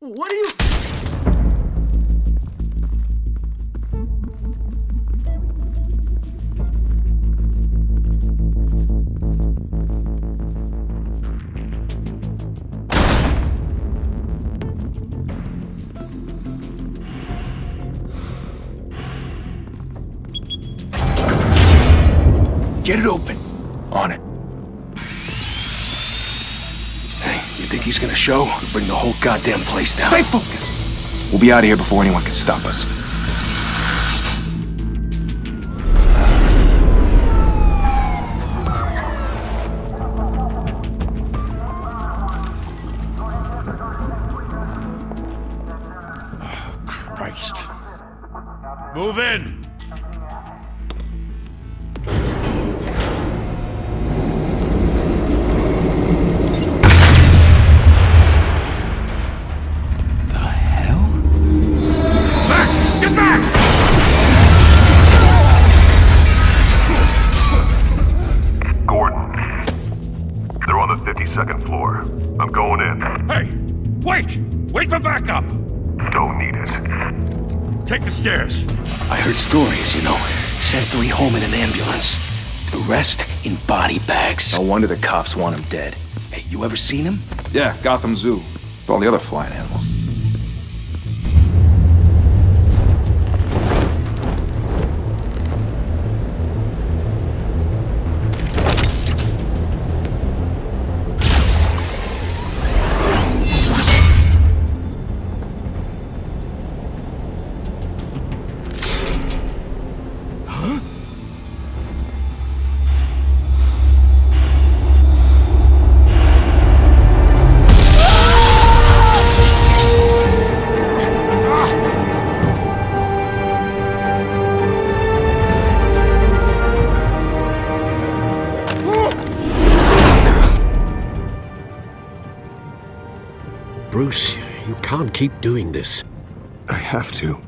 What are you... Get it open. On it. Hey, you think he's gonna show? We'll bring the whole goddamn place down. Stay focused. We'll be out of here before anyone can stop us. Oh, Christ. Move in! Second floor. I'm going in. Hey! Wait! Wait for backup! Don't need it. Take the stairs. I heard stories, you know. Sent 3 home in an ambulance. The rest in body bags. No wonder the cops want him dead. Hey, you ever seen him? Yeah, Gotham Zoo. With all the other flying animals. Bruce, you can't keep doing this. I have to.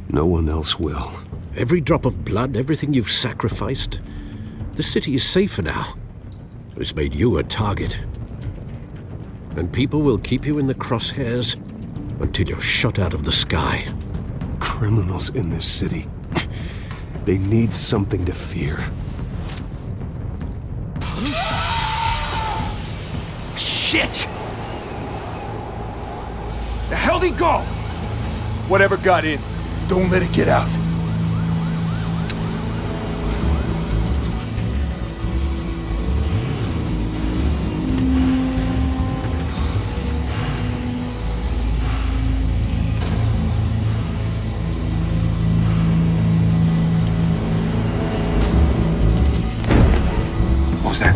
No one else will. Every drop of blood, everything you've sacrificed. The city is safer now. It's made you a target. And people will keep you in the crosshairs until you're shot out of the sky. Criminals in this city. They need something to fear. Shit! The hell'd he go? Whatever got in, don't let it get out. What was that?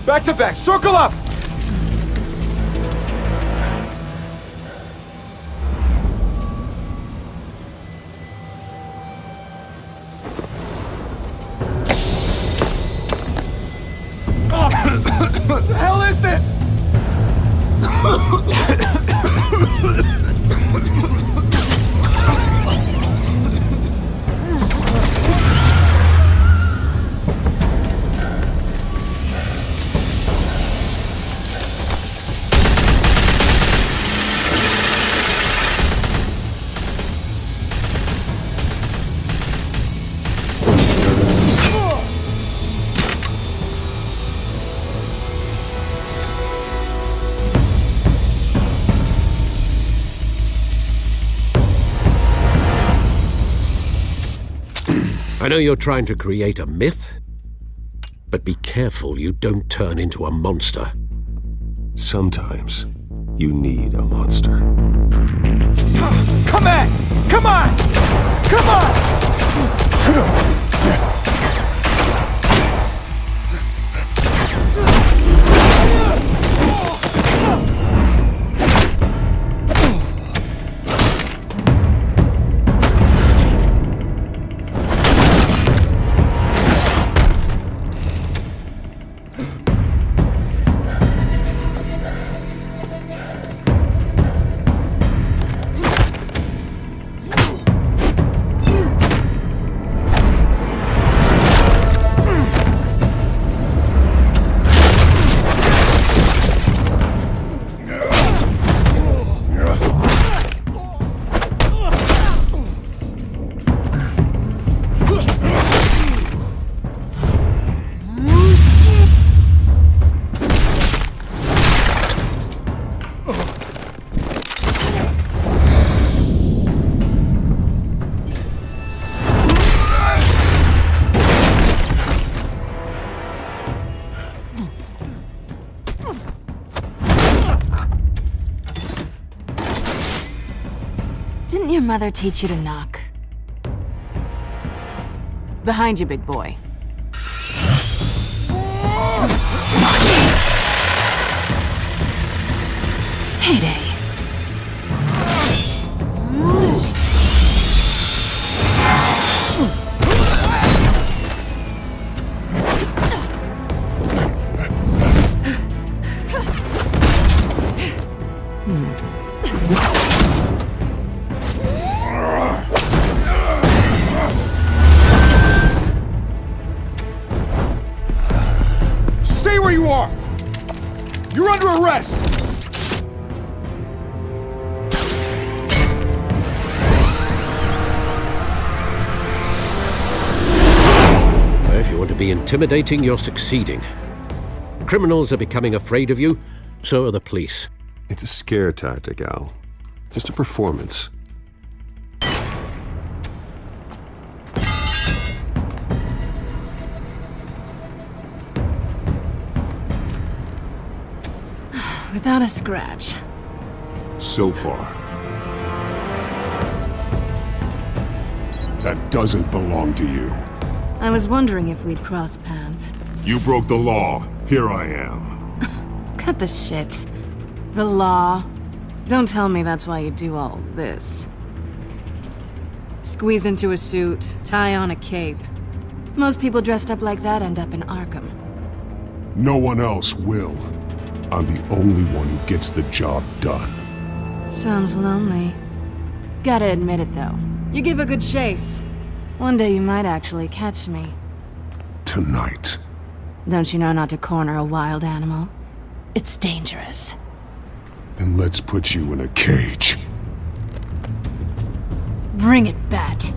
Back to back, circle up! What the hell is this? I know you're trying to create a myth, but be careful you don't turn into a monster. Sometimes you need a monster. Come on! Come on! Come on! Didn't your mother teach you to knock? Behind you, big boy. Heyday. Stay where you are! You're under arrest! If you want to be intimidating, you're succeeding. Criminals are becoming afraid of you, so are the police. It's a scare tactic, Al. Just a performance. Without a scratch. So far. That doesn't belong to you. I was wondering if we'd cross paths. You broke the law. Here I am. Cut the shit. The law. Don't tell me that's why you do all this. Squeeze into a suit, tie on a cape. Most people dressed up like that end up in Arkham. No one else will. I'm the only one who gets the job done. Sounds lonely. Gotta admit it, though. You give a good chase. One day you might actually catch me. Tonight. Don't you know not to corner a wild animal? It's dangerous. Then let's put you in a cage. Bring it, Bat.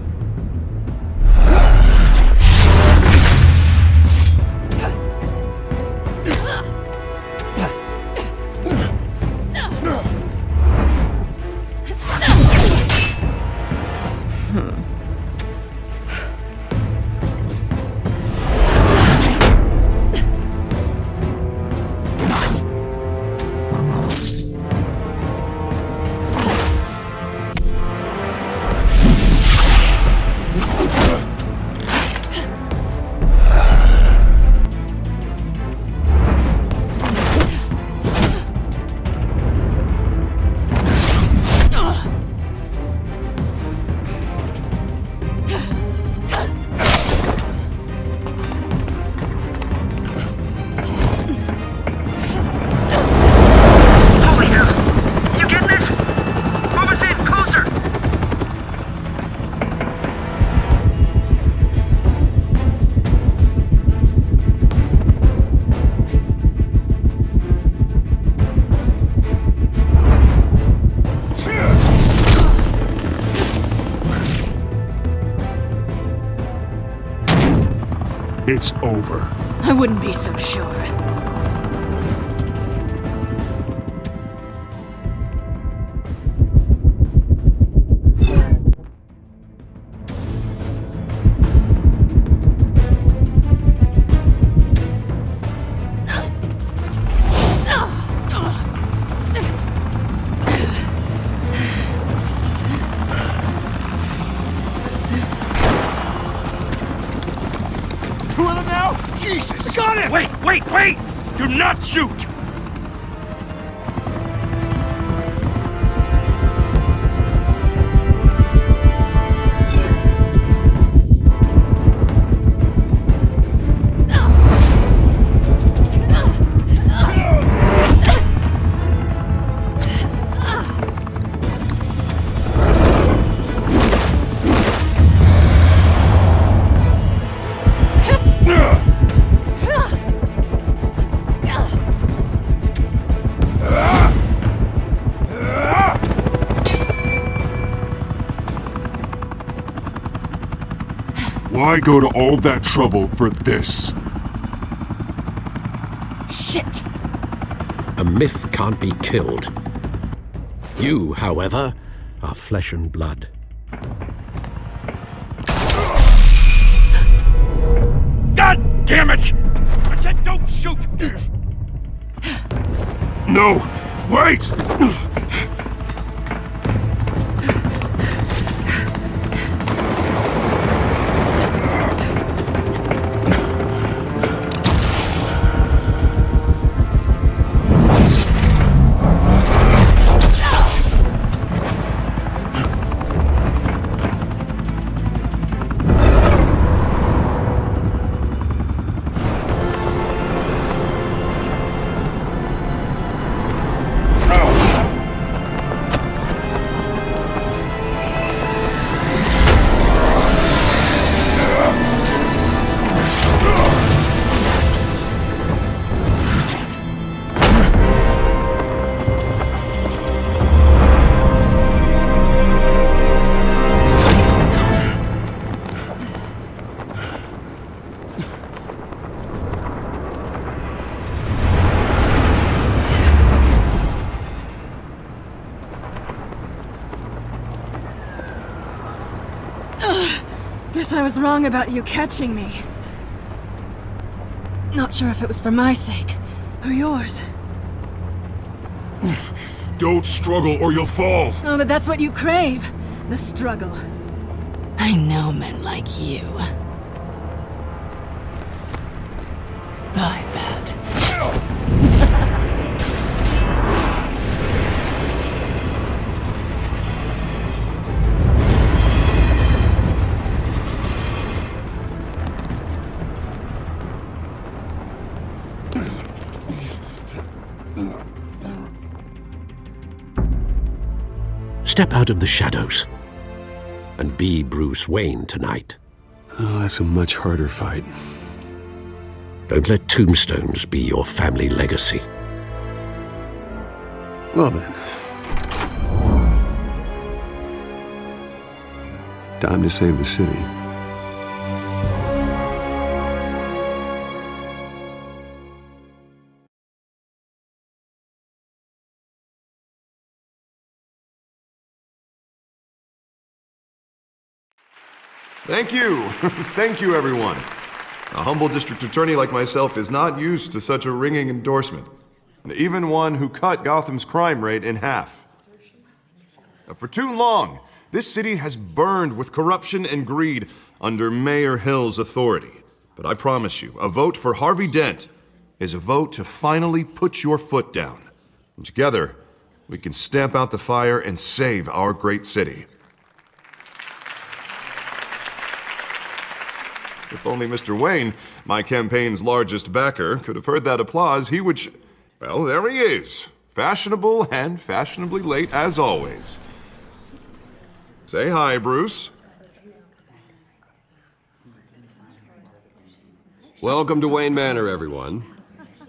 It's over. I wouldn't be so sure. Wait! Wait! Do not shoot! Why go to all that trouble for this? Shit! A myth can't be killed. You, however, are flesh and blood. God damn it! I said don't shoot! No! Wait! Guess I was wrong about you catching me. Not sure if it was for my sake, or yours. Don't struggle or you'll fall. Oh, but that's what you crave. The struggle. I know men like you. I bet. Step out of the shadows and be Bruce Wayne tonight. Oh, that's a much harder fight. Don't let tombstones be your family legacy. Well then. Time to save the city. Thank you. Thank you, everyone. A humble district attorney like myself is not used to such a ringing endorsement. Even one who cut Gotham's crime rate in half. For too long, this city has burned with corruption and greed under Mayor Hill's authority. But I promise you, a vote for Harvey Dent is a vote to finally put your foot down. And together, we can stamp out the fire and save our great city. If only Mr. Wayne, my campaign's largest backer, could have heard that applause, he would well, there he is. Fashionable and fashionably late as always. Say hi, Bruce. Welcome to Wayne Manor, everyone.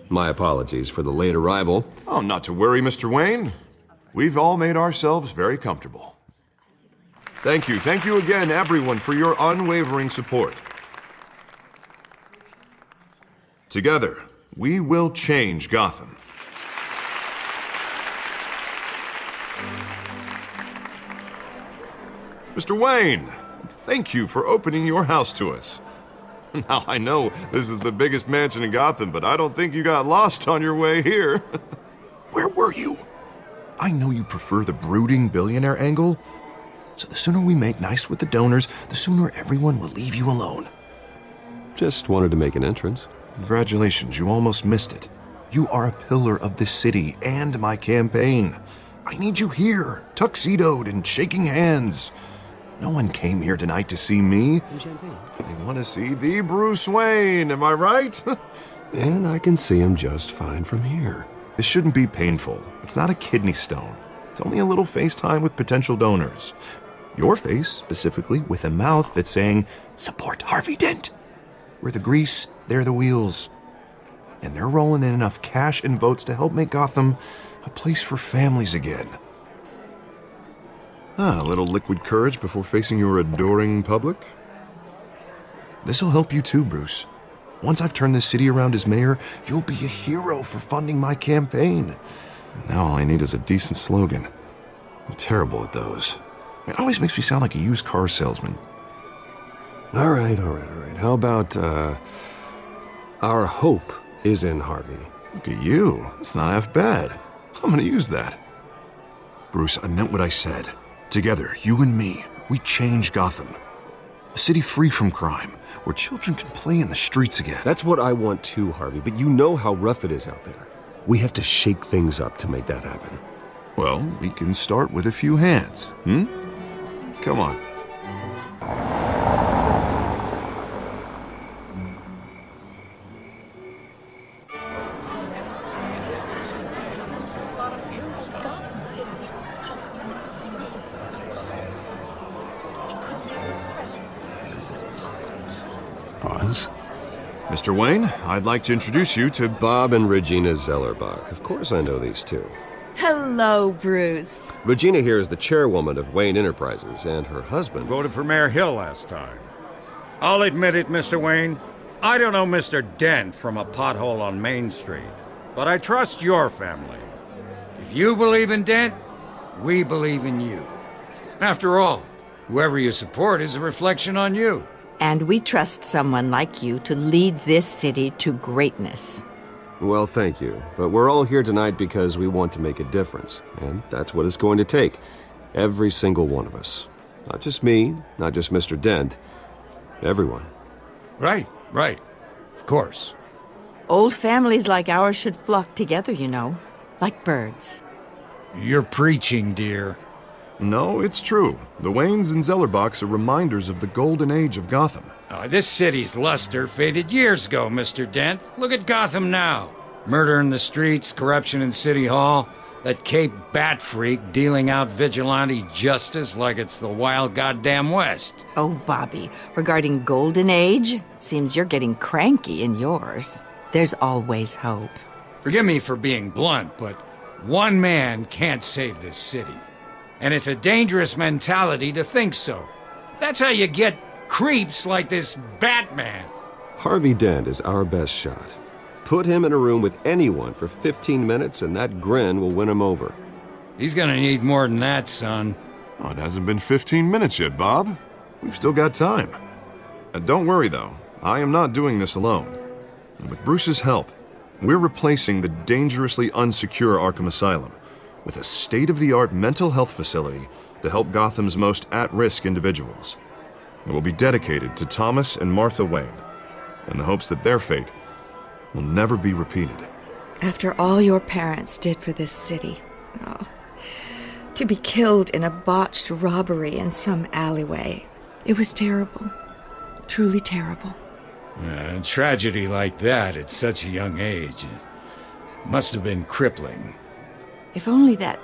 My apologies for the late arrival. Oh, not to worry, Mr. Wayne. We've all made ourselves very comfortable. Thank you again, everyone, for your unwavering support. Together, we will change Gotham. Mr. Wayne, thank you for opening your house to us. Now, I know this is the biggest mansion in Gotham, but I don't think you got lost on your way here. Where were you? I know you prefer the brooding billionaire angle, so the sooner we make nice with the donors, the sooner everyone will leave you alone. Just wanted to make an entrance. Congratulations, you almost missed it. You are a pillar of this city and my campaign. I need you here, tuxedoed and shaking hands. No one came here tonight to see me. Some champagne. They want to see the Bruce Wayne, am I right? And I can see him just fine from here. This shouldn't be painful. It's not a kidney stone. It's only a little FaceTime with potential donors. Your face, specifically, with a mouth that's saying, support Harvey Dent. We're the grease, they're the wheels. And they're rolling in enough cash and votes to help make Gotham a place for families again. A little liquid courage before facing your adoring public. This'll help you too, Bruce. Once I've turned this city around as mayor, you'll be a hero for funding my campaign. Now all I need is a decent slogan. I'm terrible at those. It always makes me sound like a used car salesman. All right. How about, our hope is in Harvey? Look at you. It's not half bad. I'm gonna use that. Bruce, I meant what I said. Together, you and me, we change Gotham. A city free from crime, where children can play in the streets again. That's what I want too, Harvey, but you know how rough it is out there. We have to shake things up to make that happen. Well, we can start with a few hands, Come on. Pause. Mr. Wayne, I'd like to introduce you to Bob and Regina Zellerbach. Of course I know these two. Hello, Bruce. Regina here is the chairwoman of Wayne Enterprises, and her husband... Voted for Mayor Hill last time. I'll admit it, Mr. Wayne. I don't know Mr. Dent from a pothole on Main Street, but I trust your family. If you believe in Dent, we believe in you. After all, whoever you support is a reflection on you. And we trust someone like you to lead this city to greatness. Well, thank you. But we're all here tonight because we want to make a difference. And that's what it's going to take. Every single one of us. Not just me, not just Mr. Dent. Everyone. Right. Of course. Old families like ours should flock together, you know, like birds. You're preaching, dear. No, it's true. The Waynes and Zellerbachs are reminders of the golden age of Gotham. This city's luster faded years ago, Mr. Dent. Look at Gotham now. Murder in the streets, corruption in City Hall, that Cape Bat freak dealing out vigilante justice like it's the wild goddamn West. Oh, Bobby, regarding Golden Age, it seems you're getting cranky in yours. There's always hope. Forgive me for being blunt, but one man can't save this city. And it's a dangerous mentality to think so. That's how you get creeps like this Batman. Harvey Dent is our best shot. Put him in a room with anyone for 15 minutes and that grin will win him over. He's gonna need more than that, son. Oh, it hasn't been 15 minutes yet, Bob. We've still got time. Don't worry, though. I am not doing this alone. And with Bruce's help, we're replacing the dangerously unsecure Arkham Asylum with a state-of-the-art mental health facility to help Gotham's most at-risk individuals. It will be dedicated to Thomas and Martha Wayne, in the hopes that their fate will never be repeated. After all your parents did for this city, to be killed in a botched robbery in some alleyway, it was terrible. Truly terrible. A tragedy like that at such a young age must have been crippling. If only that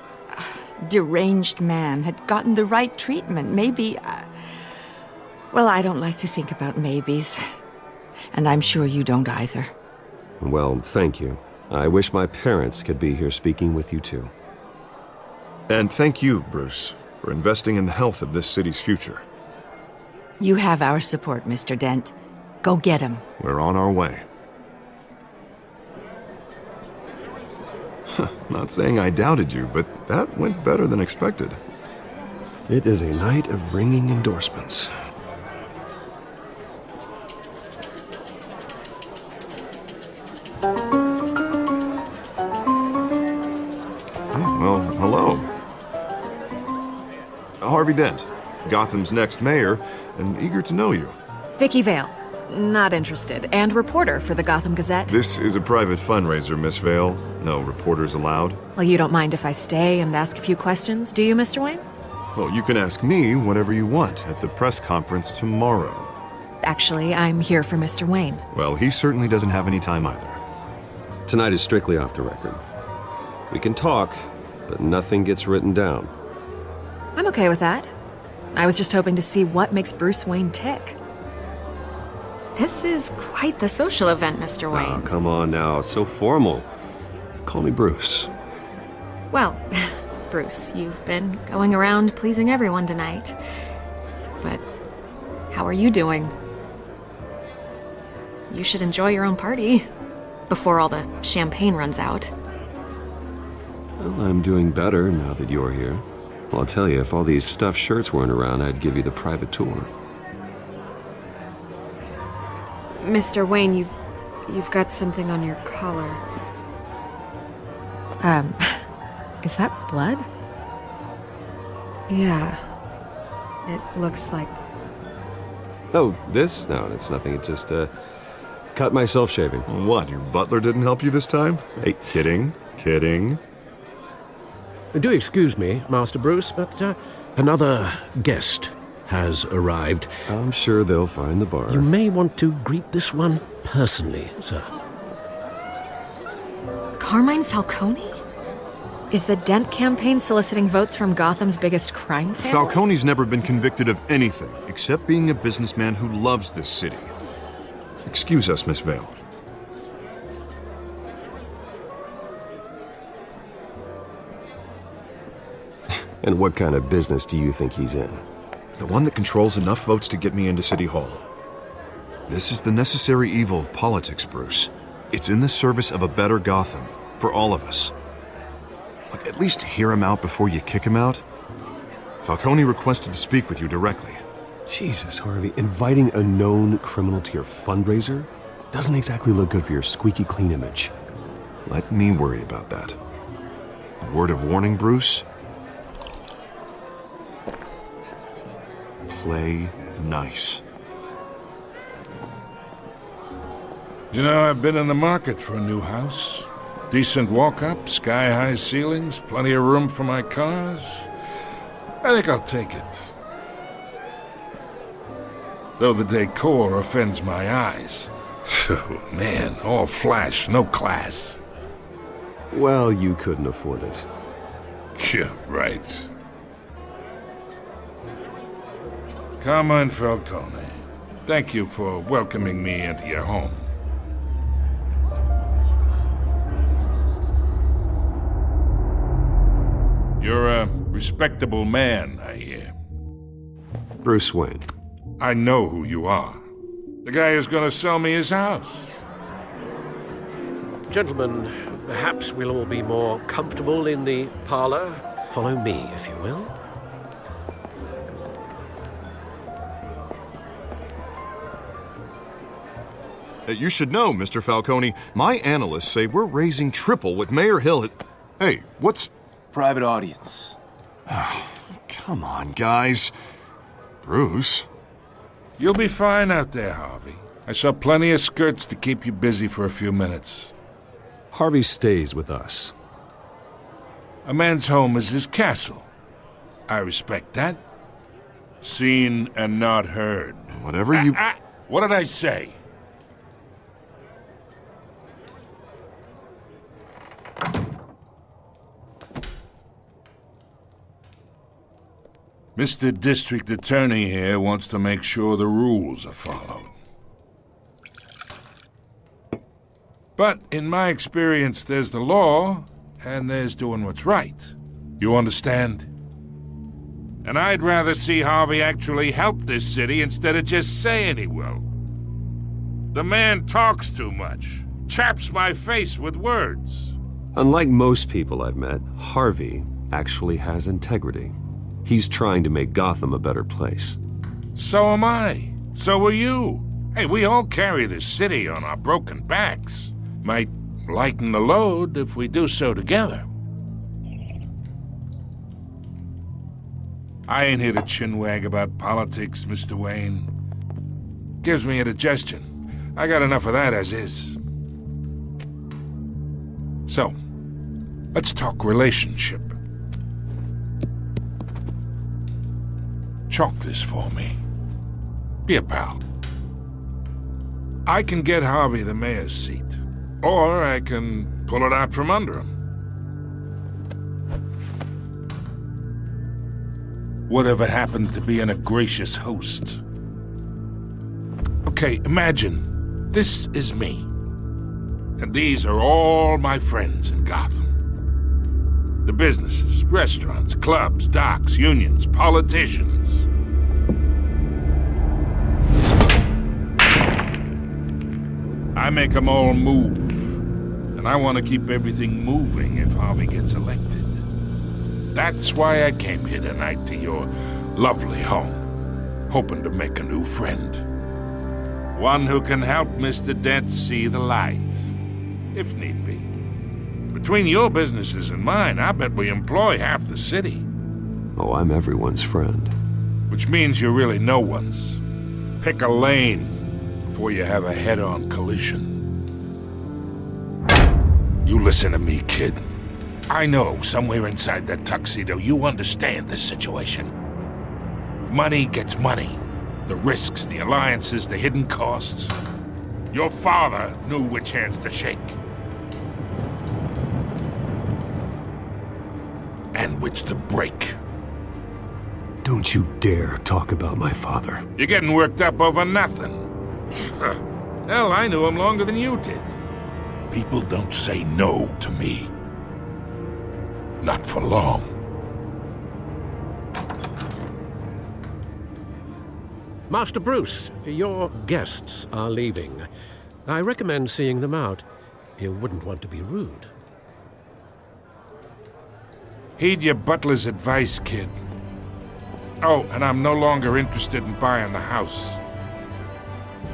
deranged man had gotten the right treatment, maybe... Well, I don't like to think about maybes. And I'm sure you don't either. Well, thank you. I wish my parents could be here speaking with you too. And thank you, Bruce, for investing in the health of this city's future. You have our support, Mr. Dent. Go get him. We're on our way. Not saying I doubted you, but that went better than expected. It is a night of ringing endorsements. Well, hello. Harvey Dent, Gotham's next mayor, and eager to know you. Vicky Vale. Not interested. And reporter for the Gotham Gazette. This is a private fundraiser, Miss Vale. No reporters allowed. Well, you don't mind if I stay and ask a few questions, do you, Mr. Wayne? Well, you can ask me whatever you want at the press conference tomorrow. Actually, I'm here for Mr. Wayne. Well, he certainly doesn't have any time either. Tonight is strictly off the record. We can talk, but nothing gets written down. I'm okay with that. I was just hoping to see what makes Bruce Wayne tick. This is quite the social event, Mr. Wayne. Oh, come on now. It's so formal. Call me Bruce. Well, Bruce, you've been going around pleasing everyone tonight. But how are you doing? You should enjoy your own party before all the champagne runs out. Well, I'm doing better now that you're here. Well, I'll tell you, if all these stuffed shirts weren't around, I'd give you the private tour. Mr. Wayne, you've got something on your collar. Is that blood? Yeah. It looks like... Oh, this? No, it's nothing. It just, cut myself shaving. What, your butler didn't help you this time? Hey, kidding. Do excuse me, Master Bruce, but another guest has arrived. I'm sure they'll find the bar. You may want to greet this one personally, sir. Carmine Falcone? Is the Dent campaign soliciting votes from Gotham's biggest crime family? Falcone's never been convicted of anything except being a businessman who loves this city. Excuse us, Miss Vale. And what kind of business do you think he's in? The one that controls enough votes to get me into City Hall. This is the necessary evil of politics, Bruce. It's in the service of a better Gotham, for all of us. Look, at least hear him out before you kick him out. Falcone requested to speak with you directly. Jesus, Harvey, inviting a known criminal to your fundraiser doesn't exactly look good for your squeaky clean image. Let me worry about that. A word of warning, Bruce. Play nice. You know, I've been in the market for a new house. Decent walk-up, sky-high ceilings, plenty of room for my cars. I think I'll take it. Though the decor offends my eyes. Oh, man, all flash, no class. Well, you couldn't afford it. Yeah, right. Carmine Falcone, thank you for welcoming me into your home. You're a respectable man, I hear. Bruce Wayne. I know who you are. The guy who's gonna sell me his house. Gentlemen, perhaps we'll all be more comfortable in the parlor. Follow me, if you will. You should know, Mr. Falcone, my analysts say we're raising triple what Mayor Hill had... Hey, what's... Private audience. Oh, come on, guys. Bruce? You'll be fine out there, Harvey. I saw plenty of skirts to keep you busy for a few minutes. Harvey stays with us. A man's home is his castle. I respect that. Seen and not heard. Whatever you... What did I say? Mr. District Attorney here wants to make sure the rules are followed. But in my experience, there's the law, and there's doing what's right. You understand? And I'd rather see Harvey actually help this city instead of just saying he will. The man talks too much, chaps my face with words. Unlike most people I've met, Harvey actually has integrity. He's trying to make Gotham a better place. So am I. So are you. Hey, we all carry this city on our broken backs. Might lighten the load if we do so together. I ain't here to chinwag about politics, Mr. Wayne. Gives me indigestion. I got enough of that as is. So, let's talk relationship. Chalk this for me. Be a pal. I can get Harvey the mayor's seat, or I can pull it out from under him. Whatever happens to being a gracious host. Okay, imagine this is me, and these are all my friends in Gotham. The businesses, restaurants, clubs, docks, unions, politicians. I make them all move, and I want to keep everything moving if Harvey gets elected. That's why I came here tonight to your lovely home, hoping to make a new friend. One who can help Mr. Dent see the light, if need be. Between your businesses and mine, I bet we employ half the city. Oh, I'm everyone's friend. Which means you're really no one's. Pick a lane before you have a head-on collision. You listen to me, kid. I know somewhere inside that tuxedo you understand this situation. Money gets money. The risks, the alliances, the hidden costs. Your father knew which hands to shake. And which to break. Don't you dare talk about my father. You're getting worked up over nothing. Hell, I knew him longer than you did. People don't say no to me. Not for long. Master Bruce, your guests are leaving. I recommend seeing them out. You wouldn't want to be rude. Heed your butler's advice, kid. Oh, and I'm no longer interested in buying the house.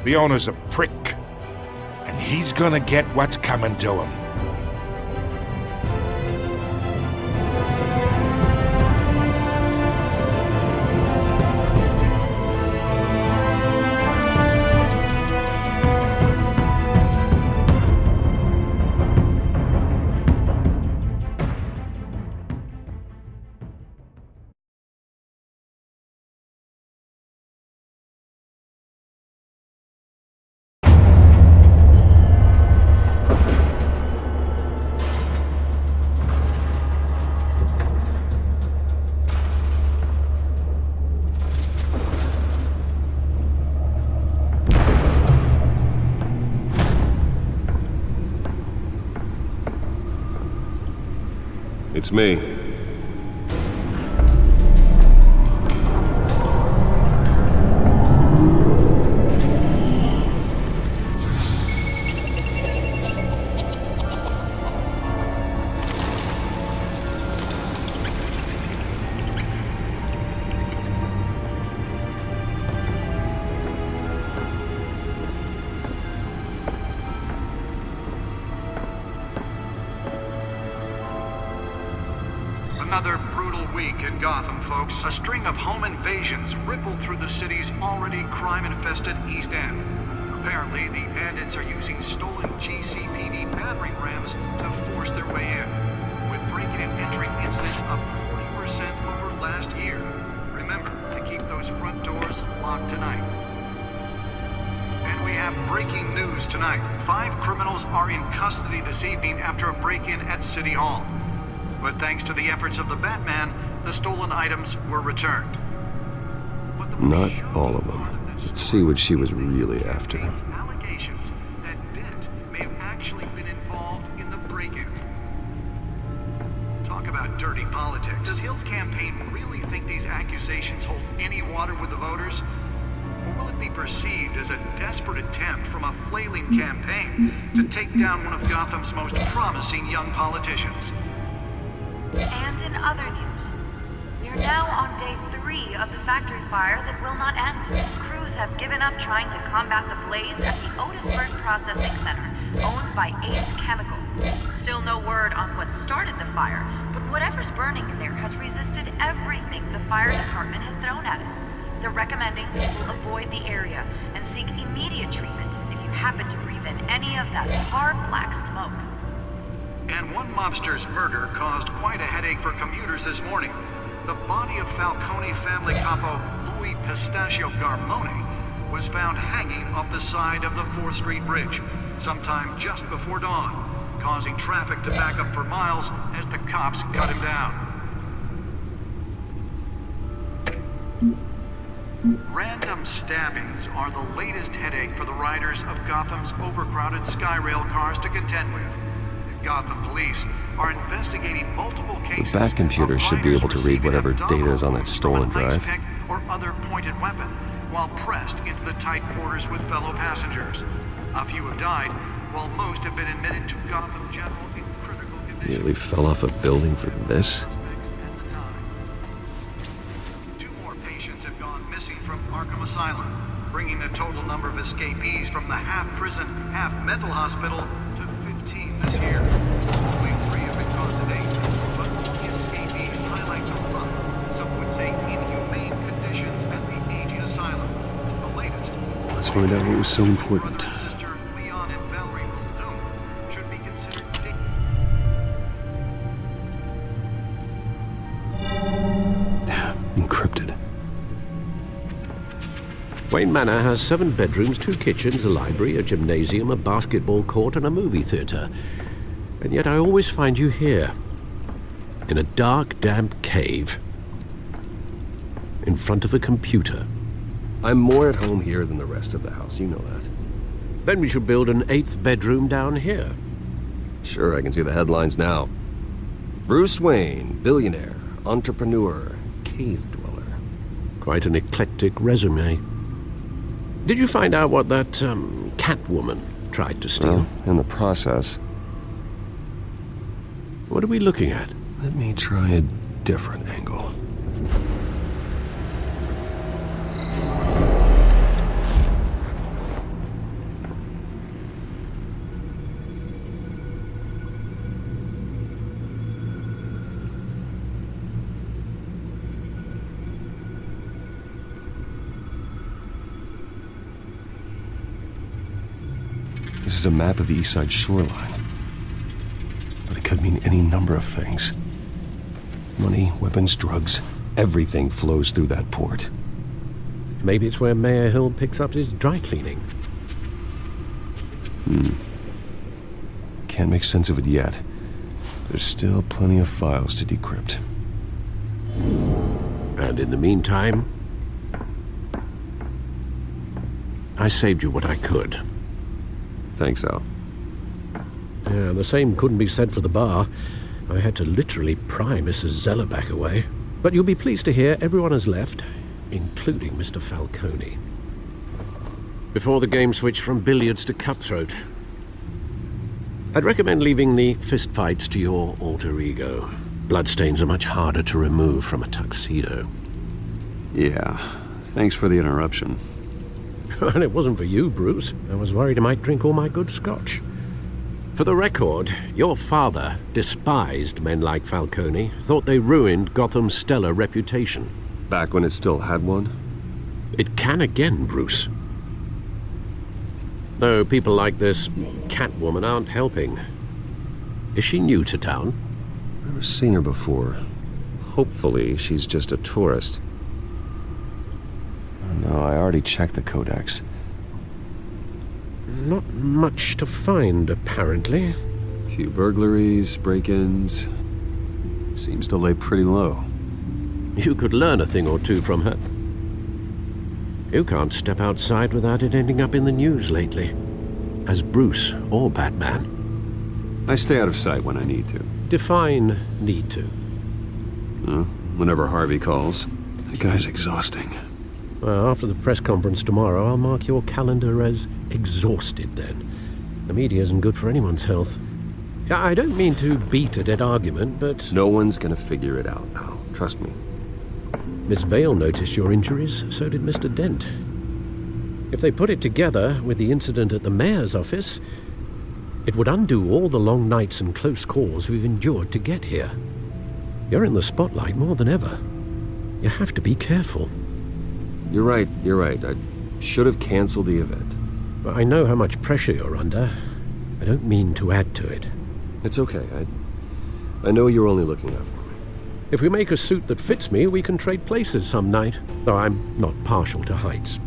The owner's a prick, and he's gonna get what's coming to him. It's me. Another brutal week in Gotham, folks. A string of home invasions ripple through the city's already crime-infested East End. Apparently, the bandits are using stolen GCPD battering rams to force their way in, with breaking and entering incidents up 40% over last year. Remember to keep those front doors locked tonight. And we have breaking news tonight. 5 criminals are in custody this evening after a break-in at City Hall. But thanks to the efforts of the Batman, the stolen items were returned. Not all of them. Let's see what she was really after. Allegations that Dent may have actually been involved in the break-in. Talk about dirty politics. Does Hill's campaign really think these accusations hold any water with the voters? Or will it be perceived as a desperate attempt from a flailing campaign to take down one of Gotham's most promising young politicians? And in other news, we are now on day 3 of the factory fire that will not end. Crews have given up trying to combat the blaze at the Otisburg Processing Center, owned by Ace Chemical. Still no word on what started the fire, but whatever's burning in there has resisted everything the fire department has thrown at it. they're recommending people avoid the area and seek immediate treatment if you happen to breathe in any of that tar black smoke. And one mobster's murder caused quite a headache for commuters this morning. The body of Falcone family capo Louis Pistachio Garmone was found hanging off the side of the 4th Street Bridge sometime just before dawn, causing traffic to back up for miles as the cops cut him down. Random stabbings are the latest headache for the riders of Gotham's overcrowded Skyrail cars to contend with. Gotham police are investigating multiple cases. The Batcomputer should be able to read whatever data is on that stolen drive. Pick or other pointed weapon while pressed into the tight quarters with fellow passengers. A few have died, while most have been admitted to Gotham General in critical condition. Nearly fell off a building for this? 2 more patients have gone missing from Arkham Asylum, bringing the total number of escapees from the half-prison, half-mental hospital to 15 this year. Only 3 have been caught to date, but all the escapees highlight the rough, some would say inhumane conditions at the aging asylum. The latest. Let's find out what was so important. Sister Leon and Valerie Muldoon should be considered Encrypted. Wayne Manor has 7 bedrooms, 2 kitchens, a library, a gymnasium, a basketball court, and a movie theatre. And yet I always find you here, in a dark, damp cave, in front of a computer. I'm more at home here than the rest of the house, you know that. Then we should build an 8th bedroom down here. Sure, I can see the headlines now. Bruce Wayne, billionaire, entrepreneur, cave dweller. Quite an eclectic resume. Did you find out what that, Catwoman tried to steal? Well, in the process. What are we looking at? Let me try a different angle. This is a map of the East Side shoreline. But it could mean any number of things. Money, weapons, drugs, everything flows through that port. Maybe it's where Mayor Hill picks up his dry cleaning. Can't make sense of it yet. There's still plenty of files to decrypt. And in the meantime, I saved you what I could. Thanks, Al. Yeah, the same couldn't be said for the bar. I had to literally pry Mrs. Zeller back away. But you'll be pleased to hear everyone has left, including Mr. Falcone. Before the game switched from billiards to cutthroat. I'd recommend leaving the fistfights to your alter ego. Bloodstains are much harder to remove from a tuxedo. Yeah, thanks for the interruption. And it wasn't for you, Bruce. I was worried I might drink all my good scotch. For the record, your father despised men like Falcone, thought they ruined Gotham's stellar reputation. Back when it still had one? It can again, Bruce. Though people like this Catwoman aren't helping. Is she new to town? Never seen her before. Hopefully, she's just a tourist. No, I already checked the codex. Not much to find, apparently. Few burglaries, break-ins. Seems to lay pretty low. You could learn a thing or two from her. You can't step outside without it ending up in the news lately. As Bruce or Batman. I stay out of sight when I need to. Define need to. Whenever Harvey calls. That guy's exhausting. Well, after the press conference tomorrow, I'll mark your calendar as exhausted then. The media isn't good for anyone's health. I don't mean to beat a dead argument, but... No one's gonna figure it out now. Trust me. Miss Vale noticed your injuries, so did Mr. Dent. If they put it together with the incident at the mayor's office, it would undo all the long nights and close calls we've endured to get here. You're in the spotlight more than ever. You have to be careful. You're right. I should have canceled the event. I know how much pressure you're under. I don't mean to add to it. It's okay. I know you're only looking out for me. If we make a suit that fits me, we can trade places some night. Though I'm not partial to heights.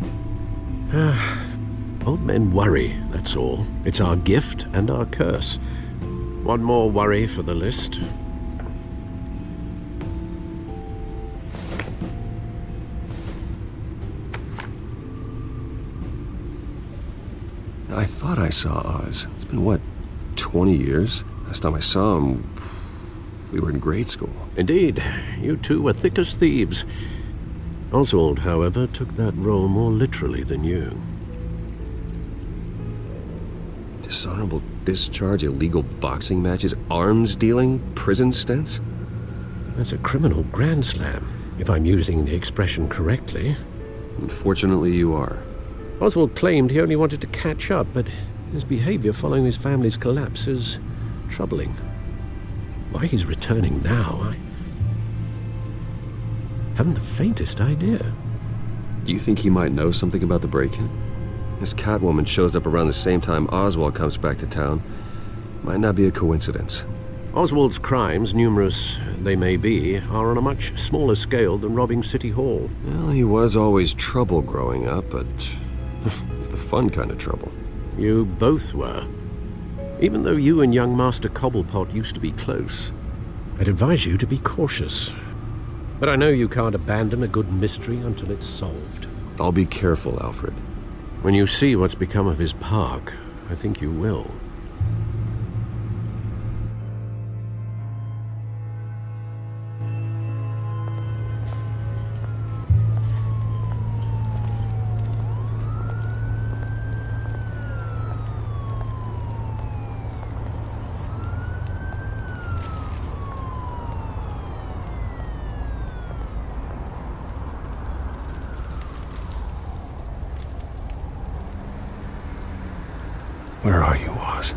Old men worry, that's all. It's our gift and our curse. One more worry for the list. I thought I saw Oz. It's been, what, 20 years? Last time I saw him, we were in grade school. Indeed, you two were thick as thieves. Oswald, however, took that role more literally than you. Dishonorable discharge, illegal boxing matches, arms dealing, prison stints? That's a criminal grand slam, if I'm using the expression correctly. Unfortunately, you are. Oswald claimed he only wanted to catch up, but his behavior following his family's collapse is troubling. Why he's returning now, I haven't the faintest idea. Do you think he might know something about the break-in? This Catwoman shows up around the same time Oswald comes back to town. Might not be a coincidence. Oswald's crimes, numerous they may be, are on a much smaller scale than robbing City Hall. Well, he was always trouble growing up, but it's the fun kind of trouble. You both were. Even though you and young Master Cobblepot used to be close, I'd advise you to be cautious. But I know you can't abandon a good mystery until it's solved. I'll be careful, Alfred. When you see what's become of his park, I think you will. Where are you, Oz?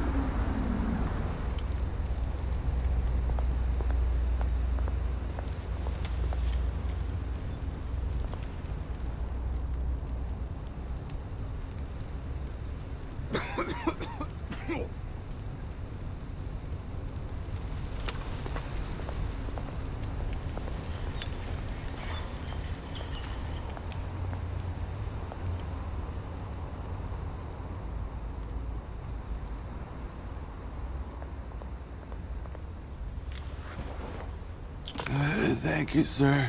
Thank you, sir.